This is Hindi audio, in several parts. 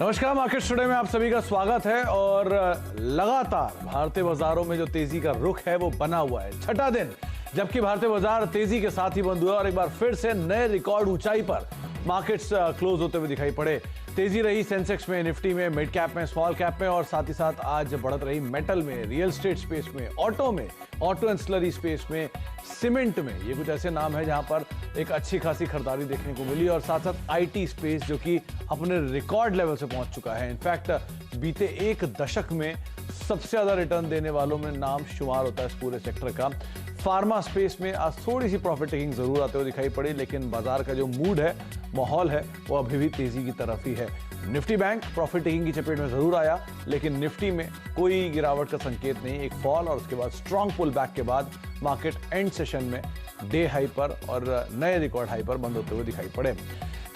नमस्कार, मार्केट टुडे में आप सभी का स्वागत है। और लगातार भारतीय बाजारों में जो तेजी का रुख है वो बना हुआ है। छठा दिन जबकि भारतीय बाजार तेजी के साथ ही बंद हुआ और एक बार फिर से नए रिकॉर्ड ऊंचाई पर मार्केट्स क्लोज होते हुए दिखाई पड़े। तेजी रही सेंसेक्स में, निफ्टी में, मिड कैप में, स्मॉल कैप में और साथ ही साथ आज बढ़त रही मेटल में, रियल एस्टेट स्पेस में, ऑटो में, ऑटो एंसिलरी स्पेस में, सीमेंट में। ये कुछ ऐसे नाम है जहां पर एक अच्छी खासी खरीदारी देखने को मिली और साथ साथ आईटी स्पेस जो कि अपने रिकॉर्ड लेवल से पहुंच चुका है। इनफैक्ट बीते एक दशक में सबसे ज्यादा रिटर्न देने वालों में नाम शुमार होता है इस पूरे सेक्टर का। फार्मा स्पेस में आज थोड़ी सी प्रॉफिट टेकिंग जरूर आते हुए दिखाई पड़ी, लेकिन बाजार का जो मूड है, माहौल है, वो अभी भी तेजी की तरफ ही है। निफ्टी बैंक प्रॉफिट टेकिंग की चपेट में जरूर आया, लेकिन निफ्टी में कोई गिरावट का संकेत नहीं। एक फॉल और उसके बाद स्ट्रॉन्ग पुल बैक के बाद मार्केट एंड सेशन में डे हाई पर और नए रिकॉर्ड हाई पर बंद होते हुए दिखाई पड़े।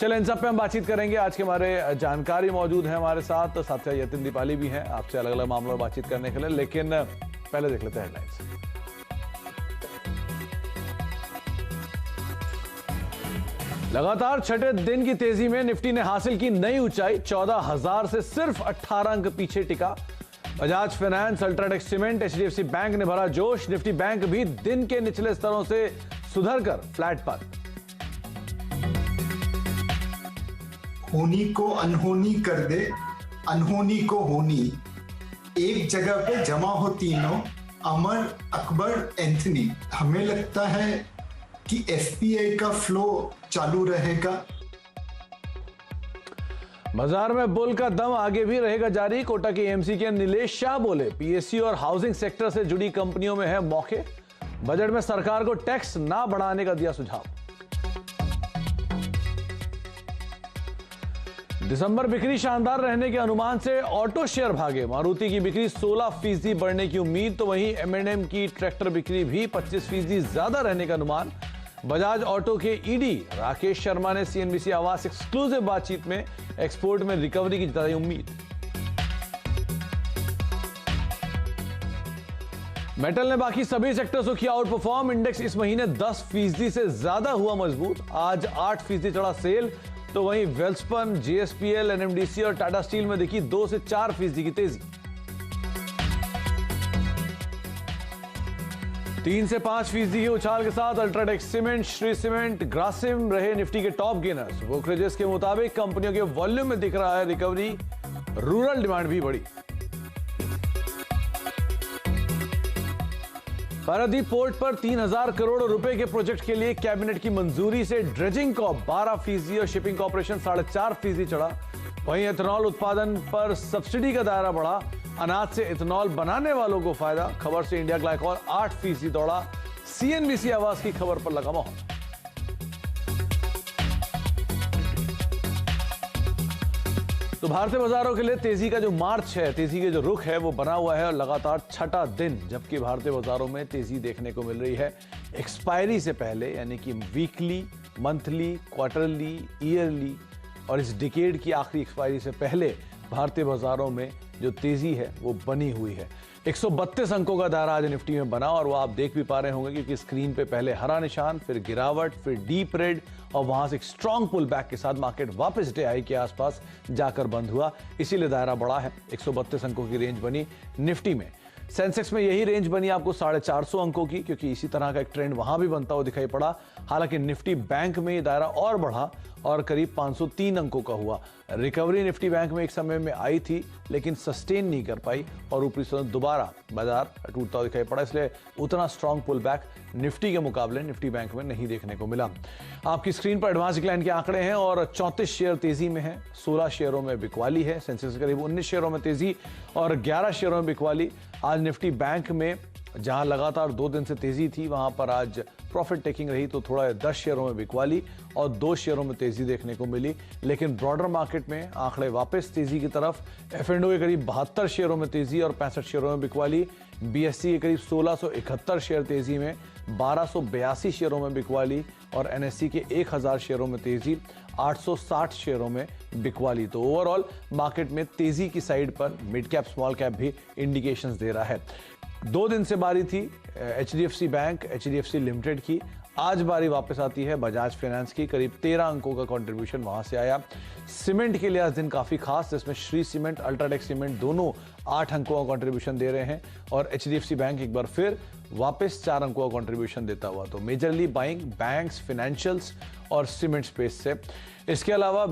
चलो इन सब पे हम बातचीत करेंगे। आज के हमारे जानकारी मौजूद है हमारे साथ यतिन दीपाली भी हैं आपसे अलग अलग मामलों में बातचीत करने के लिए, लेकिन पहले देख लेते हैं हेडलाइंस। लगातार छठे दिन की तेजी में निफ्टी ने हासिल की नई ऊंचाई। 14,000 से सिर्फ 18 अंक पीछे टिका। Bajaj finance, UltraTech cement, HDFC bank ने भरा जोश। निफ्टी बैंक भी दिन के निचले स्तरों से सुधरकर फ्लैट पर। होनी को अनहोनी कर दे, अनहोनी को होनी। एक जगह पे जमा हो तीनों, अमर, अकबर, एंथनी। हमें लगता है कि एफपीआई का फ्लो चालू रहेगा। बाजार में बुल का दम आगे भी रहेगा जारी। कोटा के एएमसी के नीलेश शाह बोले, पीएसयू और हाउसिंग सेक्टर से जुड़ी कंपनियों में है मौके। बजट में सरकार को टैक्स ना बढ़ाने का दिया सुझाव। दिसंबर बिक्री शानदार रहने के अनुमान से ऑटो शेयर भागे। मारुति की बिक्री 16% बढ़ने की उम्मीद, तो वहीं एम&एम की ट्रैक्टर बिक्री भी 25% ज्यादा रहने का अनुमान। बजाज ऑटो के ईडी राकेश शर्मा ने सीएनबीसी आवास एक्सक्लूसिव बातचीत में एक्सपोर्ट में रिकवरी की जताई उम्मीद। मेटल ने बाकी सभी सेक्टर्स को किया आउट परफॉर्म। इंडेक्स इस महीने 10% से ज्यादा हुआ मजबूत। आज 8% चढ़ा सेल, तो वहीं वेल्सपन, जेएसपीएल, एनएमडीसी और टाटा स्टील में देखी 2 से 4% की तेजी। 3 से 5% के उछाल के साथ UltraTech cement, Shree cement, Grasim रहे निफ्टी के टॉप गेनर्स। ब्रोकरेजेस के मुताबिक कंपनियों के वॉल्यूम में दिख रहा है रिकवरी। रूरल डिमांड भी बढ़ी। पारादीप पोर्ट पर 3,000 करोड़ रुपए के प्रोजेक्ट के लिए कैबिनेट की मंजूरी से ड्रेजिंग को 12% और शिपिंग कॉर्पोरेशन 4.5% चढ़ा। वहीं एथेनॉल उत्पादन पर सब्सिडी का दायरा बढ़ा। अनाज से इथेनॉल बनाने वालों को फायदा। खबर से इंडिया ग्लाइकोल 8% दौड़ा। सीएनबीसी आवास की खबर पर लगा मोहर। तो भारतीय बाजारों के लिए तेजी का जो मार्च है, तेजी के जो रुख है, वो बना हुआ है और लगातार छठा दिन जबकि भारतीय बाजारों में तेजी देखने को मिल रही है। एक्सपायरी से पहले, यानी कि वीकली, मंथली, क्वार्टरली, ईयरली और इस डिकेड की आखिरी एक्सपायरी से पहले भारतीय बाजारों में जो तेजी है वो बनी हुई है। 132 अंकों का दायरा आज निफ्टी में बना और वो आप देख भी पा रहे होंगे क्योंकि स्क्रीन पे पहले हरा निशान, फिर गिरावट, फिर डीप रेड और वहां से एक स्ट्रॉन्ग पुल बैक के साथ मार्केट वापस डे हाई के आसपास जाकर बंद हुआ। इसीलिए दायरा बड़ा है। 132 अंकों की रेंज बनी निफ्टी में। सेंसेक्स में यही रेंज बनी आपको 450 अंकों की, क्योंकि इसी तरह का एक ट्रेंड वहां भी बनता हुआ दिखाई पड़ा। हालांकि निफ्टी बैंक में ये दायरा और बढ़ा और करीब 503 अंकों का हुआ। रिकवरी निफ्टी बैंक में एक समय में आई थी लेकिन सस्टेन नहीं कर पाई और ऊपरी से दोबारा बाजार टूटता हुआ दिखाई पड़ा। इसलिए उतना स्ट्रॉन्ग पुल बैक निफ्टी के मुकाबले निफ्टी बैंक में नहीं देखने को मिला। आपकी स्क्रीन पर एडवांस डिक्लाइन के आंकड़े हैं और 34 शेयर तेजी में है, 16 शेयरों में बिकवाली है। सेंसेक्स करीब 19 शेयरों में तेजी और 11 शेयरों में बिकवाली। आज निफ्टी बैंक में जहां लगातार 2 दिन से तेजी थी, वहां पर आज प्रॉफिट टेकिंग रही तो थोड़ा 10 शेयरों में बिकवाली और 2 शेयरों में तेजी देखने को मिली। लेकिन ब्रॉडर मार्केट में आंकड़े वापस तेजी की तरफ। एफ&ओ के करीब 72 शेयरों में तेजी और 65 शेयरों में बिकवाली। बीएससी के करीब 1671 शेयर तेजी में, 1282 शेयरों में बिकवाली और एनएससी के 1000 शेयरों में तेजी, 860 शेयरों में बिकवाली। तो ओवरऑल मार्केट में तेजी की साइड पर मिड कैप, स्मॉल कैप भी इंडिकेशंस दे रहा है। 2 दिन से बारी थी एचडीएफसी बैंक, एचडीएफसी लिमिटेड की। आज बारी वापस आती है बजाज फाइनेंस की। करीब 13 अंकों का कंट्रीब्यूशन वहां से आया। सीमेंट के लिए आज दिन काफी खास, जिसमें श्री सीमेंट, अल्ट्राटेक सीमेंट दोनों 8 अंकों का कंट्रीब्यूशन दे रहे हैं और एचडीएफसी बैंक एक बार फिर वापस 4 अंकों का कंट्रीब्यूशन देता हुआ। तो मेजरली बाइंग बैंक्स, फाइनेंशियल्स और सीमेंट स्पेस से। इसके अलावा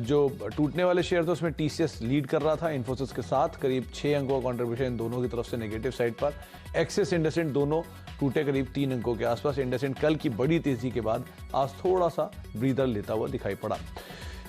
जो टूटने वाले शेयर थे उसमें टीसीएस लीड कर रहा था इन्फोसिस के साथ, करीब 6 अंकों का कंट्रीब्यूशन इन दोनों की तरफ से नेगेटिव साइड पर। एक्सिस, इंडसइंड दोनों टूटे करीब 3 अंकों के आसपास। इंडसइंड कल की बड़ी तेजी के बाद आज थोड़ा सा ब्रीदर लेता हुआ दिखाई पड़ा।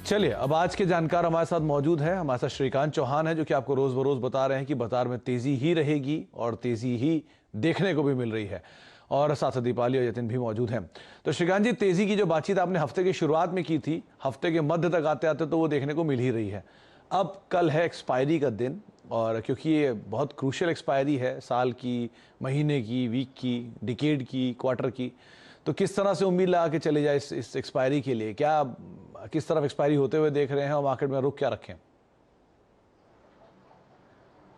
चलिए, अब आज के जानकार हमारे साथ मौजूद है। हमारे साथ श्रीकांत चौहान है, जो कि आपको रोज बरोज बता रहे हैं कि बाजार में तेजी ही रहेगी और तेजी ही देखने को भी मिल रही है। और साथ दीपाली और जतिन भी मौजूद हैं। तो श्रीकांत जी, तेजी की जो बातचीत आपने हफ्ते की शुरुआत में की थी, हफ्ते के मध्य तक आते आते तो वो देखने को मिल ही रही है। अब कल है एक्सपायरी का दिन, और क्योंकि ये बहुत क्रूशियल एक्सपायरी है, साल की, महीने की, वीक की, डिकेड की, क्वार्टर की, तो किस तरह से उम्मीद लगा के चले जाए इस एक्सपायरी के लिए? क्या किस तरफ एक्सपायरी होते हुए देख रहे हैं और मार्केट में रुख क्या रखें?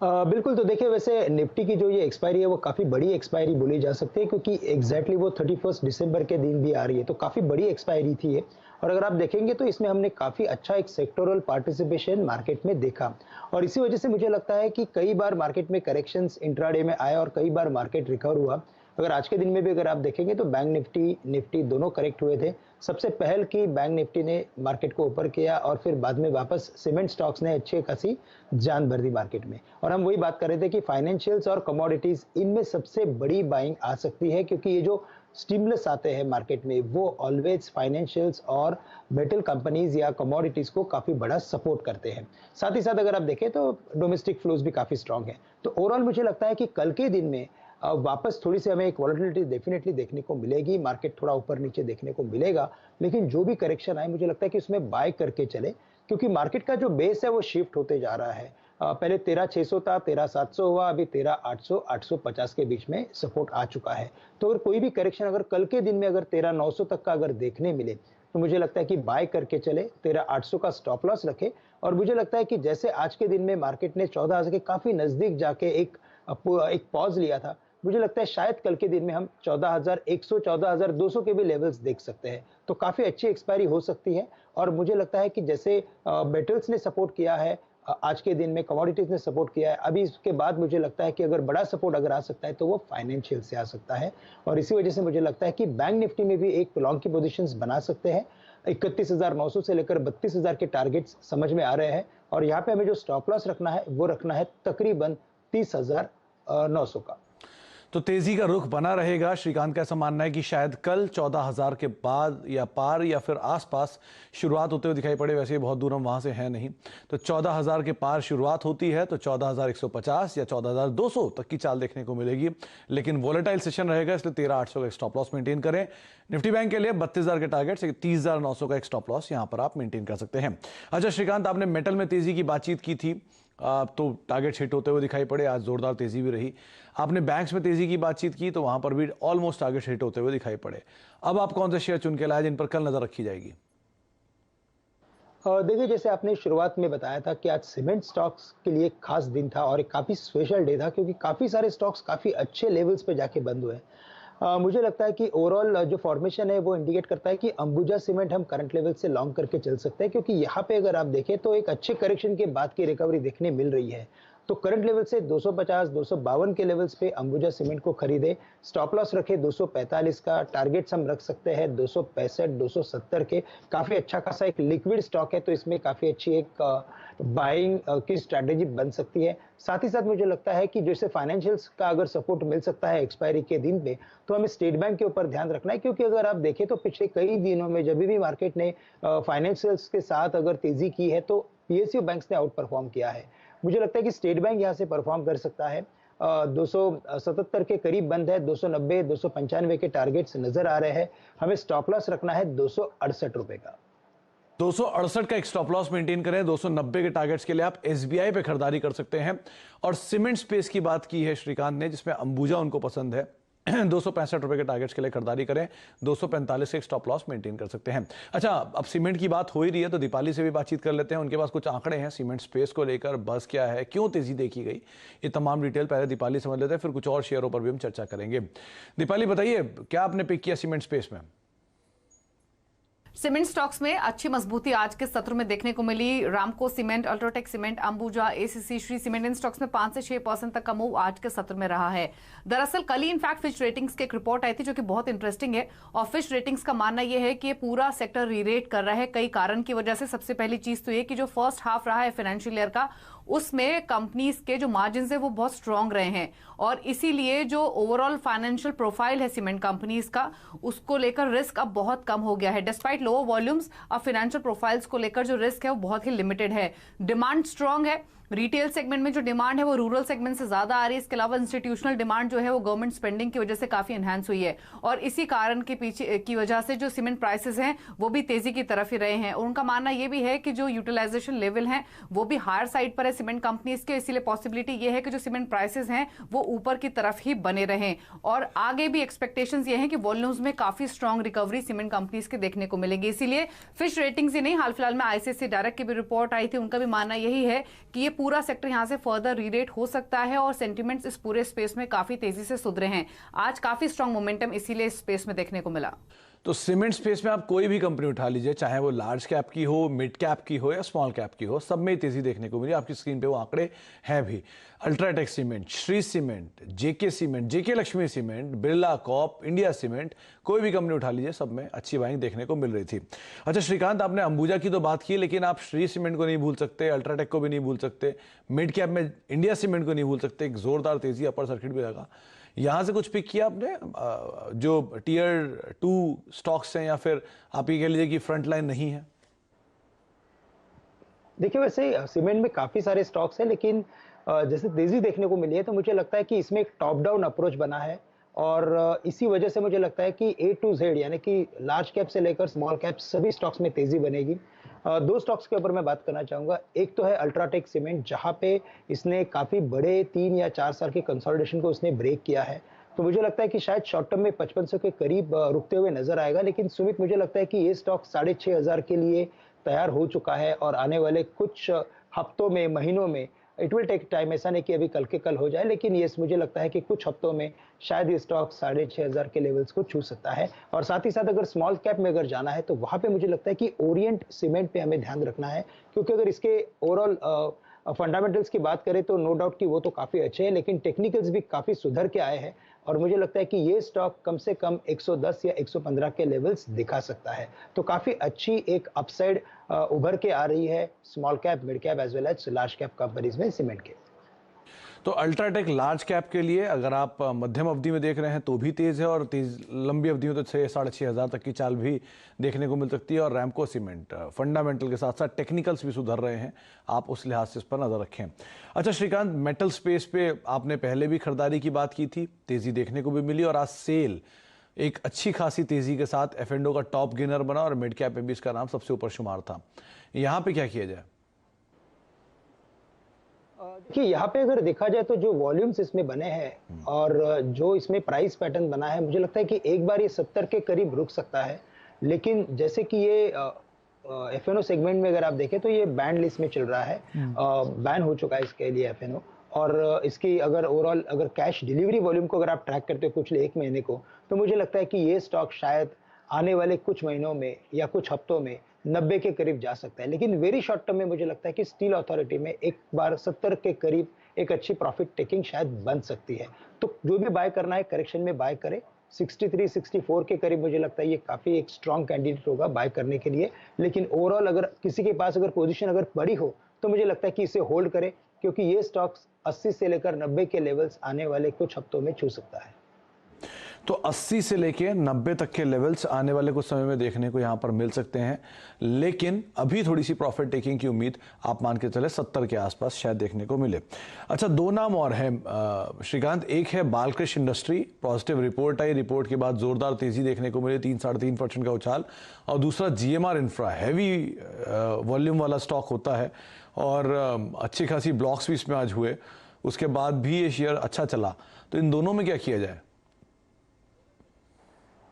बिल्कुल, तो देखिए, वैसे निफ्टी की जो ये एक्सपायरी है वो काफ़ी बड़ी एक्सपायरी बोली जा सकती है, क्योंकि एग्जैक्टली वो 31 दिसंबर के दिन भी आ रही है, तो काफ़ी बड़ी एक्सपायरी थी ये। और अगर आप देखेंगे तो इसमें हमने काफ़ी अच्छा एक सेक्टोरल पार्टिसिपेशन मार्केट में देखा, और इसी वजह से मुझे लगता है कि कई बार मार्केट में करेक्शंस इंट्राडे में आए और कई बार मार्केट रिकवर हुआ। अगर आज के दिन में भी अगर आप देखेंगे तो बैंक निफ्टी दोनों करेक्ट हुए थे। सबसे पहल की बैंक निफ्टी ने मार्केट को ऊपर किया और फिर बाद में वापस सीमेंट स्टॉक्स ने अच्छी खासी जान भर दी मार्केट में। और हम वही बात कर रहे थे कि फाइनेंशियल्स और कमोडिटीज, इनमें सबसे बड़ी बाइंग आ सकती है, क्योंकि ये जो स्टिमुलस आते हैं मार्केट में वो ऑलवेज फाइनेंशियल्स और मेटल कंपनीज या कमोडिटीज को काफी बड़ा सपोर्ट करते हैं। साथ ही साथ अगर आप देखें तो डोमेस्टिक फ्लोज भी काफी स्ट्रांग है। तो ओवरऑल मुझे लगता है कि कल के दिन में वापस थोड़ी सी हमें एक वॉलेटिलिटी डेफिनेटली देखने को मिलेगी, मार्केट थोड़ा ऊपर नीचे देखने को मिलेगा, लेकिन जो भी करेक्शन आए मुझे लगता है कि उसमें बाय करके चले, क्योंकि मार्केट का जो बेस है वो शिफ्ट होते जा रहा है। पहले 13,600 था, 13,700 हुआ, अभी 13,800 850 के बीच में सपोर्ट आ चुका है। तो अगर कोई भी करेक्शन अगर कल के दिन में अगर 13,900 तक का अगर देखने मिले तो मुझे लगता है कि बाय करके चले, 13,800 का स्टॉप लॉस रखे। और मुझे लगता है कि जैसे आज के दिन में मार्केट ने 14,000 के काफी नजदीक जाके एक पॉज लिया था, मुझे लगता है शायद कल के दिन में हम 14,100 14,200 के भी लेवल्स देख सकते हैं। तो काफी अच्छी एक्सपायरी हो सकती है। और मुझे लगता है कि जैसे मेटल्स ने सपोर्ट किया है आज के दिन में, कमोडिटीज ने सपोर्ट किया है, अभी इसके बाद मुझे लगता है कि अगर बड़ा सपोर्ट अगर आ सकता है तो वो फाइनेंशियल से आ सकता है। और इसी वजह से मुझे लगता है कि बैंक निफ्टी में भी एक लॉन्ग की पोजीशंस बना सकते हैं। 31,900 से लेकर 32,000 के टारगेट्स समझ में आ रहे हैं, और यहाँ पे हमें जो स्टॉप लॉस रखना है वो रखना है तकरीबन 30,900 का। तो तेजी का रुख बना रहेगा। श्रीकांत का ऐसा मानना है कि शायद कल 14,000 के बाद या पार या फिर आसपास शुरुआत होते हुए दिखाई पड़े। वैसे ही बहुत दूर हम वहां से हैं नहीं, तो 14,000 के पार शुरुआत होती है तो 14,150 या 14,200 तक की चाल देखने को मिलेगी। लेकिन वोलेटाइल सेशन रहेगा, इसलिए 13,800 का स्टॉप लॉस मेंटेन करें। निफ्टी बैंक के लिए 32,000 के टारगेट से 30,900 का एक स्टॉप लॉस यहां पर आप मेंटेन कर सकते हैं। अच्छा श्रीकांत, आपने मेटल में तेजी की बातचीत की थी, तो टारगेट हिट होते हुए दिखाई पड़े, आज जोरदार तेजी भी रही। आपने बैंक्स में तेजी की बातचीत की तो वहां पर भी ऑलमोस्ट टारगेट हिट होते हुए दिखाई पड़े। अब आप कौन से शेयर चुन के लाए जिन पर कल नजर रखी जाएगी? देखिए, जैसे आपने शुरुआत में बताया था कि आज सीमेंट स्टॉक्स के लिए एक खास दिन था और एक काफी स्पेशल डे था, क्योंकि काफी सारे स्टॉक्स काफी अच्छे लेवल्स पे जाके बंद हुए। मुझे लगता है कि ओवरऑल जो फॉर्मेशन है वो इंडिकेट करता है कि अंबुजा सीमेंट हम करंट लेवल से लॉन्ग करके चल सकते हैं, क्योंकि यहाँ पे अगर आप देखें तो एक अच्छे करेक्शन के बाद की रिकवरी देखने मिल रही है। तो करंट लेवल से 250 252 के लेवल्स पे अंबुजा सीमेंट को खरीदे, स्टॉप लॉस रखे 245 का, टारगेट्स हम रख सकते हैं 265 270 के। काफी अच्छा खासा एक लिक्विड स्टॉक है, तो इसमें काफी अच्छी एक बाइंग की स्ट्रैटेजी बन सकती है। साथ ही साथ मुझे लगता है कि जैसे फाइनेंशियल्स का अगर सपोर्ट मिल सकता है एक्सपायरी के दिन पे, तो हमें स्टेट बैंक के ऊपर ध्यान रखना है, क्योंकि अगर आप देखें तो पिछले कई दिनों में जब भी मार्केट ने फाइनेंशियल्स के साथ अगर तेजी की है तो पीएसयू बैंक्स ने आउट परफॉर्म किया है। मुझे लगता है कि स्टेट बैंक यहाँ से परफॉर्म कर सकता है। 277 के करीब बंद है, 290 295 के टारगेट्स नजर आ रहे हैं। हमें स्टॉप लॉस रखना है 268 रुपए का। 268 का एक स्टॉप लॉस मेंटेन करें। 290 के टारगेट्स के लिए आप एसबीआई पे खरीदारी कर सकते हैं। और सीमेंट स्पेस की बात की है श्रीकांत ने, जिसमें अंबुजा उनको पसंद है। 265 के टारगेट्स के लिए खरीदारी करें, 245 से स्टॉप लॉस मेंटेन कर सकते हैं। अच्छा, अब सीमेंट की बात हो ही रही है तो दीपाली से भी बातचीत कर लेते हैं। उनके पास कुछ आंकड़े हैं सीमेंट स्पेस को लेकर, बस क्या है, क्यों तेजी देखी गई, ये तमाम डिटेल पहले दीपाली समझ लेते हैं, फिर कुछ और शेयरों पर भी हम चर्चा करेंगे। दीपाली बताइए, क्या आपने पिक किया सीमेंट स्पेस में? सीमेंट स्टॉक्स में अच्छी मजबूती आज के सत्र में देखने को मिली। Ramco cement, UltraTech cement, Ambuja, ACC, Shree cement, इन स्टॉक्स में 5 से 6% तक का मूव आज के सत्र में रहा है। दरअसल कल ही इनफैक्ट फिच रेटिंग्स की एक रिपोर्ट आई थी जो कि बहुत इंटरेस्टिंग है, और फिच रेटिंग्स का मानना यह है कि ये पूरा सेक्टर रीरेट कर रहा है कई कारण की वजह से। सबसे पहली चीज तो ये कि जो फर्स्ट हाफ रहा है फाइनेंशियल ईयर का, उसमें कंपनीज के जो मार्जिन है वो बहुत स्ट्रांग रहे हैं, और इसीलिए जो ओवरऑल फाइनेंशियल प्रोफाइल है सीमेंट कंपनीज का, उसको लेकर रिस्क अब बहुत कम हो गया है। डिस्पाइट लोअर वॉल्यूम्स, अब फाइनेंशियल प्रोफाइल्स को लेकर जो रिस्क है वो बहुत ही लिमिटेड है। डिमांड स्ट्रांग है, रिटेल सेगमेंट में जो डिमांड है वो रूरल सेगमेंट से ज्यादा आ रही है। इसके अलावा इंस्टीट्यूशनल डिमांड जो है वो गवर्नमेंट स्पेंडिंग की वजह से काफी एनहांस हुई है, और इसी कारण के पीछे की वजह से जो सीमेंट प्राइसेस हैं वो भी तेजी की तरफ ही रहे हैं। और उनका मानना ये भी है कि जो यूटिलाइजेशन लेवल है वो भी हायर साइड पर है सीमेंट कंपनीज के, इसीलिए पॉसिबिलिटी ये है कि जो सीमेंट प्राइसेस हैं वो ऊपर की तरफ ही बने रहें, और आगे भी एक्सपेक्टेशंस ये हैं कि वॉल्यूम्स में काफी स्ट्रांग रिकवरी सीमेंट कंपनीज के देखने को मिलेगी। इसीलिए फिच रेटिंग्स ही नहीं, हाल फिलहाल में आईसीआईसीआई डायरेक्ट की भी रिपोर्ट आई थी, उनका भी मानना यही है कि ये पूरा सेक्टर यहां से फर्दर रीरेट हो सकता है, और सेंटिमेंट्स इस पूरे स्पेस में काफी तेजी से सुधरे हैं। आज काफी स्ट्रांग मोमेंटम इसीलिए इस स्पेस में देखने को मिला। तो सीमेंट स्पेस में आप कोई भी कंपनी उठा लीजिए, चाहे वो लार्ज कैप की हो, मिड कैप की हो या स्मॉल कैप की हो, सब में तेजी देखने को मिली। आपकी स्क्रीन पे वो आंकड़े हैं भी। UltraTech cement, Shree cement, JK cement, JK Lakshmi cement, Birla corp, India cement, कोई भी कंपनी उठा लीजिए, सब में अच्छी बाइंग देखने को मिल रही थी। अच्छा श्रीकांत, आपने अंबुजा की तो बात की, लेकिन आप श्री सीमेंट को नहीं भूल सकते, अल्ट्राटेक को भी नहीं भूल सकते, मिड कैप में इंडिया सीमेंट को नहीं भूल सकते। एक जोरदार तेजी, अपर सर्किट भी लगा। यहां से कुछ पिक किया आपने जो टियर 2 स्टॉक्स हैं, या फिर आप ये कह लीजिए कि फ्रंट लाइन नहीं है? देखिए, वैसे सीमेंट में काफी सारे स्टॉक्स हैं, लेकिन जैसे तेजी देखने को मिली है तो मुझे लगता है कि इसमें एक टॉप डाउन अप्रोच बना है, और इसी वजह से मुझे लगता है कि A to Z यानी कि लार्ज कैप से लेकर स्मॉल कैप सभी स्टॉक्स में तेजी बनेगी। 2 स्टॉक्स के ऊपर मैं बात करना चाहूंगा। एक तो है अल्ट्राटेक सीमेंट, जहां पे इसने काफी बड़े 3 या 4 साल के कंसोलिडेशन को उसने ब्रेक किया है, तो मुझे लगता है कि शायद शॉर्ट टर्म में 5500 के करीब रुकते हुए नजर आएगा। लेकिन सुमित, मुझे लगता है कि ये स्टॉक 6500 के लिए तैयार हो चुका है, और आने वाले कुछ हफ्तों में, महीनों में, इट विल टेक टाइम। ऐसा नहीं कि अभी कल के कल हो जाए, लेकिन ये मुझे लगता है कि कुछ हफ्तों में शायद ये स्टॉक 6500 के लेवल्स को छू सकता है। और साथ ही साथ अगर स्मॉल कैप में अगर जाना है तो वहां पे मुझे लगता है कि ओरिएंट सीमेंट पे हमें ध्यान रखना है, क्योंकि अगर इसके ओवरऑल फंडामेंटल्स की बात करें तो नो डाउट कि वो तो काफी अच्छे हैं, लेकिन टेक्निकल्स भी काफी सुधर के आए हैं, और मुझे लगता है कि ये स्टॉक कम से कम 110 या 115 के लेवल्स दिखा सकता है। तो काफी अच्छी एक अपसाइड उभर के आ रही है small cap, mid cap as well as large cap companies में सीमेंट के। तो अल्ट्राटेक लार्ज कैप के लिए अगर आप मध्यम अवधि में देख रहे हैं तो भी तेज है, और तेज लंबी अवधि में तो 6,500 तक की चाल भी देखने को मिल सकती है। और रैमको सीमेंट फंडामेंटल के साथ साथ टेक्निकल्स भी सुधर रहे हैं, आप उस लिहाज से इस पर नजर रखें। अच्छा श्रीकांत, मेटल स्पेस पे आपने पहले भी खरीदारी की बात की थी, तेजी देखने को भी मिली, और आज सेल एक अच्छी खासी तेजी के साथ F&O का टॉप गेनर बना, और मिड कैप में भी इसका नाम सबसे ऊपर शुमार था। यहाँ पे क्या किया जाए? देखिए, यहाँ पे अगर देखा जाए तो जो वॉल्यूम्स इसमें बने हैं और जो इसमें प्राइस पैटर्न बना है, मुझे लगता है कि एक बार ये 70 के करीब रुक सकता है। लेकिन जैसे कि ये F&O सेगमेंट में अगर आप देखें तो ये बैंड लिस्ट में चल रहा है, बैन हो चुका है इसके लिए F&O। और इसकी अगर ओवरऑल अगर कैश डिलीवरी वॉल्यूम को अगर आप ट्रैक करते हो पिछले 1 महीने को, तो मुझे लगता है कि ये स्टॉक शायद आने वाले कुछ महीनों में या कुछ हफ्तों में 90 के करीब जा सकता है। लेकिन वेरी शॉर्ट टर्म में मुझे लगता है कि स्टील अथॉरिटी में एक बार 70 के करीब एक अच्छी प्रॉफिट टेकिंग शायद बन सकती है। तो जो भी बाय करना है करेक्शन में बाय करे। 63, 64 के करीब मुझे लगता है ये काफी एक स्ट्रॉन्ग कैंडिडेट होगा बाय करने के लिए। लेकिन ओवरऑल अगर किसी के पास अगर पोजीशन अगर पड़ी हो तो मुझे लगता है कि इसे होल्ड करे, क्योंकि ये स्टॉक्स 80 से लेकर 90 के लेवल्स आने वाले कुछ हफ्तों में छू सकता है। तो 80 से लेके 90 तक के लेवल्स आने वाले कुछ समय में देखने को यहां पर मिल सकते हैं, लेकिन अभी थोड़ी सी प्रॉफिट टेकिंग की उम्मीद आप मान के चले 70 के आसपास शायद देखने को मिले। अच्छा, 2 नाम और हैं श्रीकांत, एक है बालकृष्ण इंडस्ट्री, पॉजिटिव रिपोर्ट आई, रिपोर्ट के बाद जोरदार तेजी देखने को मिली, 3-3.5% का उछाल। और दूसरा GMR इंफ्रा, हैवी वॉल्यूम वाला स्टॉक होता है, और अच्छी खासी ब्लॉक्स भी इसमें आज हुए, उसके बाद भी ये शेयर अच्छा चला। तो इन दोनों में क्या किया जाए?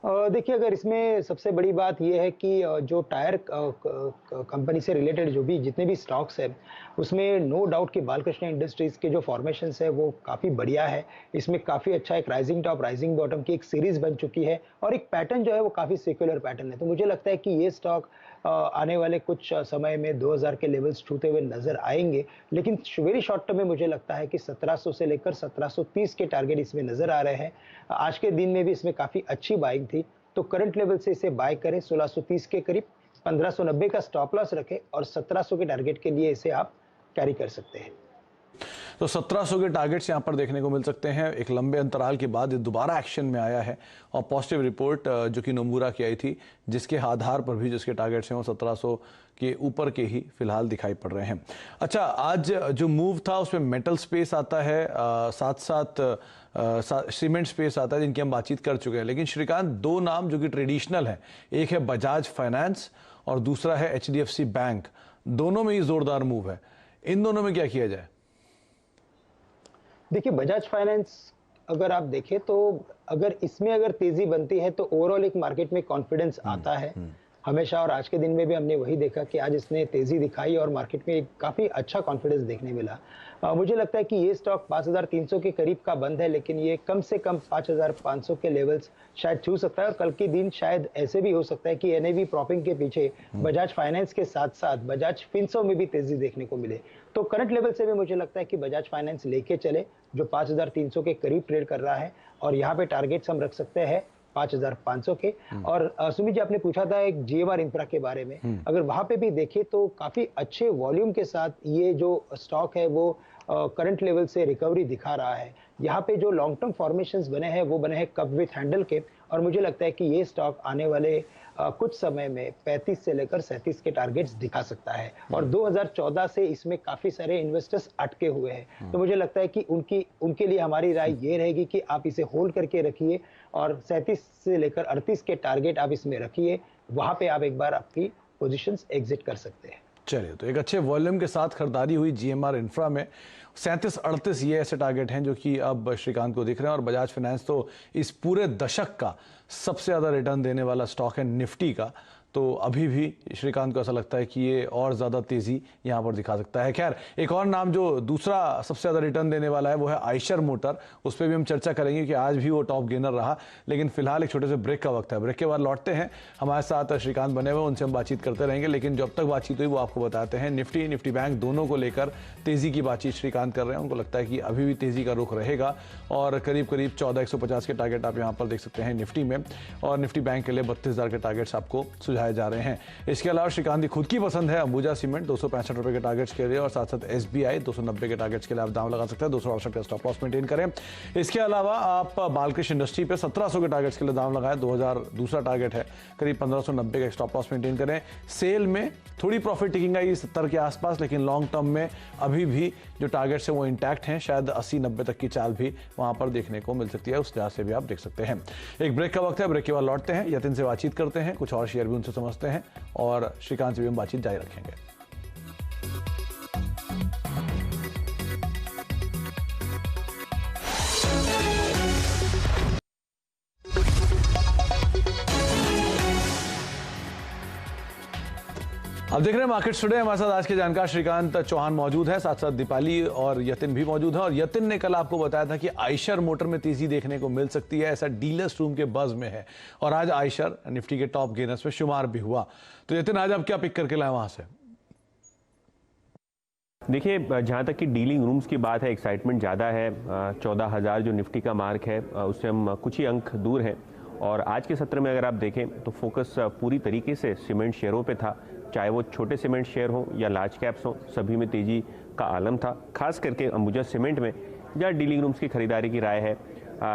देखिए, अगर इसमें सबसे बड़ी बात ये है कि जो टायर कंपनी से रिलेटेड जो भी जितने भी स्टॉक्स हैं, उसमें नो डाउट कि बालकृष्ण इंडस्ट्रीज़ के जो फॉर्मेशंस है वो काफ़ी बढ़िया है। इसमें काफ़ी अच्छा एक राइजिंग टॉप, राइजिंग बॉटम की एक सीरीज़ बन चुकी है और एक पैटर्न जो है वो काफ़ी सेक्युलर पैटर्न है। तो मुझे लगता है कि ये स्टॉक आने वाले कुछ समय में 2000 के लेवल्स छूते हुए नज़र आएँगे। लेकिन वेरी शॉर्ट टर्म में मुझे लगता है कि 1700 से लेकर 1730 के टारगेट इसमें नज़र आ रहे हैं। आज के दिन में भी इसमें काफ़ी अच्छी बाइंग थी, तो करंट लेवल से इसे बाय करें 1630 के करीब, 1590 का स्टॉप लॉस रखें और 1700 के टारगेट के लिए इसे आप कैरी कर सकते हैं। तो 1700 के टारगेट्स यहां पर देखने को मिल सकते हैं। एक लंबे अंतराल के बाद ये दोबारा एक्शन में आया है और पॉजिटिव रिपोर्ट जो कि नोमुरा की आई थी, जिसके आधार पर भी जिसके टारगेट्स हैं वो 1700 के ऊपर के ही फिलहाल दिखाई पड़ रहे हैं। अच्छा, आज जो मूव था उसमें मेटल स्पेस आता है, साथ साथ सीमेंट स्पेस आता है, जिनकी हम बातचीत कर चुके हैं। लेकिन श्रीकांत, दो नाम जो कि ट्रेडिशनल है, एक है बजाज फाइनेंस और दूसरा है HDFC बैंक। दोनों में ही जोरदार मूव है। इन दोनों में क्या किया जाए? देखिए, बजाज फाइनेंस अगर आप देखें तो अगर तेजी बनती है तो ओवरऑल एक मार्केट में कॉन्फिडेंस आता है हमेशा, और आज के दिन में भी हमने वही देखा कि आज इसने तेजी दिखाई और मार्केट में एक काफी अच्छा कॉन्फिडेंस देखने मिला। मुझे लगता है कि ये स्टॉक 5300 के करीब का बंद है, लेकिन ये कम से कम 5500 के लेवल्स शायद छू सकता है और कल के दिन शायद ऐसे भी हो सकता है कि NAV प्रॉपिंग के पीछे बजाज फाइनेंस के साथ साथ बजाज फिनसर्व में भी तेजी देखने को मिले। तो करंट लेवल से भी मुझे लगता है कि बजाज फाइनेंस लेके चले, जो 5300 के करीब ट्रेड कर रहा है, और यहाँ पे टारगेट्स हम रख सकते हैं 5500 के। और सुमित जी, आपने पूछा था एक GMR इंफ्रा के बारे में, अगर वहां पे भी देखें तो काफी अच्छे वॉल्यूम के साथ ये जो स्टॉक है वो करंट लेवल से रिकवरी दिखा रहा है। यहाँ पे जो लॉन्ग टर्म फॉर्मेशंस बने हैं वो बने हैं कप विथ हैंडल के, और मुझे लगता है कि ये स्टॉक आने वाले कुछ समय में 35 से लेकर 37 के टारगेट्स दिखा सकता है। और 2014 से इसमें काफी सारे इन्वेस्टर्स अटके हुए हैं, तो मुझे लगता है कि उनके लिए हमारी राय ये रहेगी कि आप इसे होल्ड करके रखिए और 37 से लेकर 38 के टारगेट आप इसमें रखिए, वहां पे आप एक बार आपकी पोजीशंस एग्जिट कर सकते हैं। चलिए, तो एक अच्छे वॉल्यूम के साथ खरीदारी हुई GMR इंफ्रा में। 37-38 ये ऐसे टारगेट हैं जो कि अब श्रीकांत को दिख रहे हैं। और बजाज फाइनेंस तो इस पूरे दशक का सबसे ज़्यादा रिटर्न देने वाला स्टॉक है निफ्टी का, तो अभी भी श्रीकांत को ऐसा लगता है कि ये और ज़्यादा तेज़ी यहाँ पर दिखा सकता है। खैर, एक और नाम जो दूसरा सबसे ज़्यादा रिटर्न देने वाला है वो है आइशर मोटर। उस पर भी हम चर्चा करेंगे कि आज भी वो टॉप गेनर रहा, लेकिन फिलहाल एक छोटे से ब्रेक का वक्त है। ब्रेक के बाद लौटते हैं, हमारे साथ श्रीकांत बने हुए, उनसे हम बातचीत करते रहेंगे। लेकिन जब तक बातचीत हुई वो आपको बताते हैं। निफ्टी बैंक दोनों को लेकर तेज़ी की बातचीत श्रीकांत कर रहे हैं। उनको लगता है कि अभी भी तेज़ी का रुख रहेगा और करीब 14,150 के टारगेट आप यहाँ पर देख सकते हैं निफ्टी में, और निफ्टी बैंक के लिए 32,000 के टारगेट्स आपको सुझाए जा रहे हैं। इसके अलावा श्रीकांत की खुद की पसंद है अंबुजा सीमेंट, 265 रुपए के टारगेट्स के लिए, और साथ साथ SBI 290 के टारगेट्स के लिए आप दाम लगा सकते हैं। 268 का स्टॉप लॉस मेंटेन करें। इसके अलावा आप बालकृष्ण इंडस्ट्री पे 1700 के टारगेट्स के लिए दाम लगाएं। 2000 दूसरा टारगेट है, करीब 1590 का स्टॉप लॉस मेंटेन करें। सेल में थोड़ी प्रॉफिट टिकिंग आई 70 के आसपास, लेकिन लॉन्ग टर्म में अभी भी जो टारगेट्स है वो इंटैक्ट हैं। शायद 80-90 तक की चाल भी वहां पर देखने को मिल सकती है, उस लिहाज से भी आप देख सकते हैं। एक ब्रेक का वक्त है, ब्रेक के बाद लौटते हैं, यतिन से बातचीत करते हैं, कुछ और शेयर भी उनसे समझते हैं और श्रीकांत से भी हम बातचीत जारी रखेंगे। अब देख रहे हैं मार्केट्स टुडे। हमारे साथ आज के जानकार श्रीकांत चौहान मौजूद है, साथ साथ दीपाली और यतिन भी मौजूद है। और यतिन ने कल आपको बताया था कि आइशर मोटर में तेजी देखने को मिल सकती है, ऐसा डीलर्स रूम के बज़ में है, और आज आइशर निफ्टी के टॉप गेनर्स में शुमार भी हुआ। तो यतिन, आज आप क्या पिक करके लाए वहां से? देखिए, जहाँ तक कि डीलिंग रूम्स की बात है, एक्साइटमेंट ज़्यादा है। 14,000 जो निफ्टी का मार्क है उससे हम कुछ ही अंक दूर हैं। और आज के सत्र में अगर आप देखें तो फोकस पूरी तरीके से सीमेंट शेयरों पे था, चाहे वो छोटे सीमेंट शेयर हो या लार्ज कैप्स हो, सभी में तेजी का आलम था। खास करके अंबुजा सीमेंट में जहाँ डीलिंग रूम्स की खरीदारी की राय है।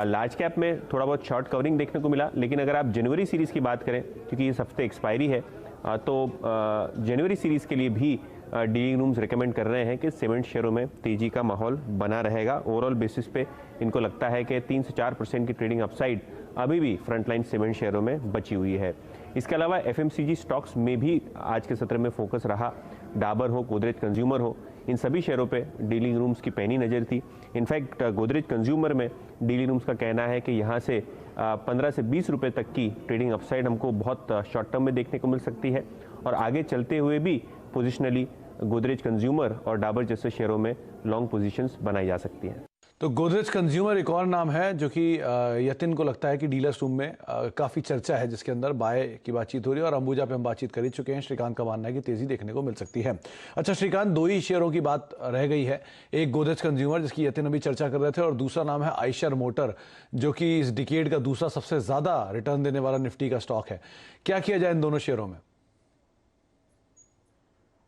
लार्ज कैप में थोड़ा बहुत शॉर्ट कवरिंग देखने को मिला, लेकिन अगर आप जनवरी सीरीज़ की बात करें, क्योंकि इस हफ्ते एक्सपायरी है, तो जनवरी सीरीज़ के लिए भी डीलिंग रूम्स रिकमेंड कर रहे हैं कि सीमेंट शेयरों में तेजी का माहौल बना रहेगा। ओवरऑल बेसिस पे इनको लगता है कि 3 से 4% की ट्रेडिंग अपसाइड अभी भी फ्रंटलाइन सीमेंट शेयरों में बची हुई है। इसके अलावा FMCG स्टॉक्स में भी आज के सत्र में फोकस रहा। डाबर हो, गोदरेज कंज्यूमर हो, इन सभी शेयरों पे डीलिंग रूम्स की पैनी नज़र थी। इनफैक्ट गोदरेज कंज्यूमर में डीलिंग रूम्स का कहना है कि यहाँ से 15 से 20 रुपए तक की ट्रेडिंग अपसाइड हमको बहुत शॉर्ट टर्म में देखने को मिल सकती है और आगे चलते हुए भी पोजिशनली गोदरेज कंज्यूमर और डाबर जैसे शेयरों में लॉन्ग पोजीशंस बनाई जा सकती हैं। तो गोदरेज कंज्यूमर एक और नाम है जो कि यतिन को लगता है कि डीलर्स रूम में काफ़ी चर्चा है, जिसके अंदर बाय की बातचीत हो रही है और अंबुजा पे हम बातचीत कर ही चुके हैं। श्रीकांत का मानना है कि तेज़ी देखने को मिल सकती है। अच्छा श्रीकांत, दो ही शेयरों की बात रह गई है, एक गोदरेज कंज्यूमर जिसकी यतिन अभी चर्चा कर रहे थे और दूसरा नाम है आइशर मोटर जो कि इस डिकेड का दूसरा सबसे ज़्यादा रिटर्न देने वाला निफ्टी का स्टॉक है। क्या किया जाए इन दोनों शेयरों में?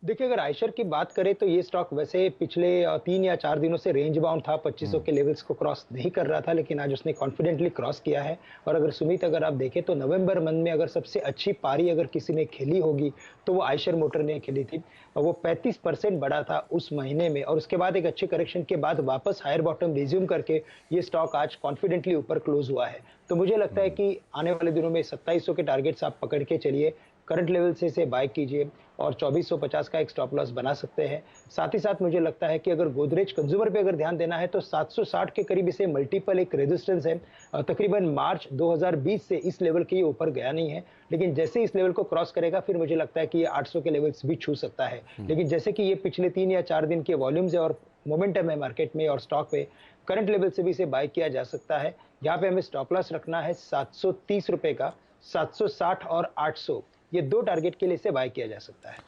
देखिए, अगर आइशर की बात करें तो ये स्टॉक वैसे पिछले 3 या 4 दिनों से रेंज बाउंड था, 2500 के लेवल्स को क्रॉस नहीं कर रहा था, लेकिन आज उसने कॉन्फिडेंटली क्रॉस किया है। और अगर सुमित, अगर आप देखें तो नवंबर मंथ में अगर सबसे अच्छी पारी अगर किसी ने खेली होगी तो वो आइशर मोटर ने खेली थी और वो 35% बढ़ा था उस महीने में और उसके बाद एक अच्छे करेक्शन के बाद वापस हायर बॉटम रिज्यूम करके ये स्टॉक आज कॉन्फिडेंटली ऊपर क्लोज हुआ है। तो मुझे लगता है कि आने वाले दिनों में 2700 के टारगेट्स आप पकड़ के चलिए, करंट लेवल से इसे बाय कीजिए और 2450 का एक स्टॉप लॉस बना सकते हैं। साथ ही साथ मुझे लगता है कि अगर गोदरेज कंज्यूमर पे अगर ध्यान देना है तो 760 के करीब इसे मल्टीपल एक रेजिस्टेंस है। तकरीबन मार्च 2020 से इस लेवल के ऊपर गया नहीं है, लेकिन जैसे इस लेवल को क्रॉस करेगा फिर मुझे लगता है कि ये 800 के लेवल्स भी छू सकता है। लेकिन जैसे कि ये पिछले 3 या 4 दिन के वॉल्यूम्स है और मोमेंटम है मार्केट में और स्टॉक पे, करंट लेवल से भी इसे बाय किया जा सकता है। यहाँ पे हमें स्टॉप लॉस रखना है 730 रुपए का, 760 और 800, ये दो टारगेट के लिए इसे बाय किया जा सकता है।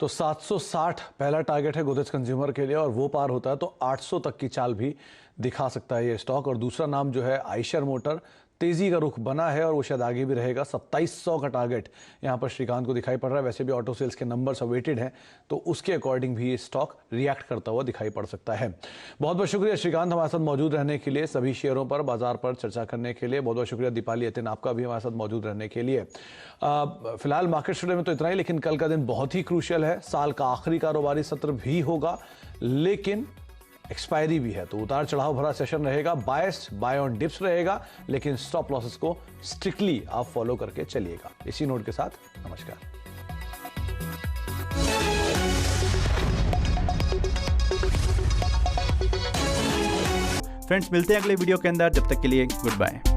तो 760 पहला टारगेट है गोदरेज कंज्यूमर के लिए और वो पार होता है तो 800 तक की चाल भी दिखा सकता है ये स्टॉक। और दूसरा नाम जो है आइशर मोटर, तेजी का रुख बना है और वो शायद आगे भी रहेगा। 2700 का टारगेट यहाँ पर श्रीकांत को दिखाई पड़ रहा है। वैसे भी ऑटो सेल्स के नंबर्स अवेटेड हैं तो उसके अकॉर्डिंग भी ये स्टॉक रिएक्ट करता हुआ दिखाई पड़ सकता है। बहुत बहुत शुक्रिया श्रीकांत हमारे साथ मौजूद रहने के लिए, सभी शेयरों पर बाजार पर चर्चा करने के लिए। बहुत बहुत शुक्रिया दीपाली यतिन आपका भी हमारे साथ मौजूद रहने के लिए। फिलहाल मार्केट स्टडी में तो इतना ही, लेकिन कल का दिन बहुत ही क्रूशियल है। साल का आखिरी कारोबारी सत्र भी होगा लेकिन एक्सपायरी भी है, तो उतार चढ़ाव भरा सेशन रहेगा। बायस्ड, बाय ऑन डिप्स रहेगा, लेकिन स्टॉप लॉसेस को स्ट्रिक्टली आप फॉलो करके चलिएगा। इसी नोट के साथ नमस्कार। फ्रेंड्स, मिलते हैं अगले वीडियो के अंदर, जब तक के लिए गुड बाय।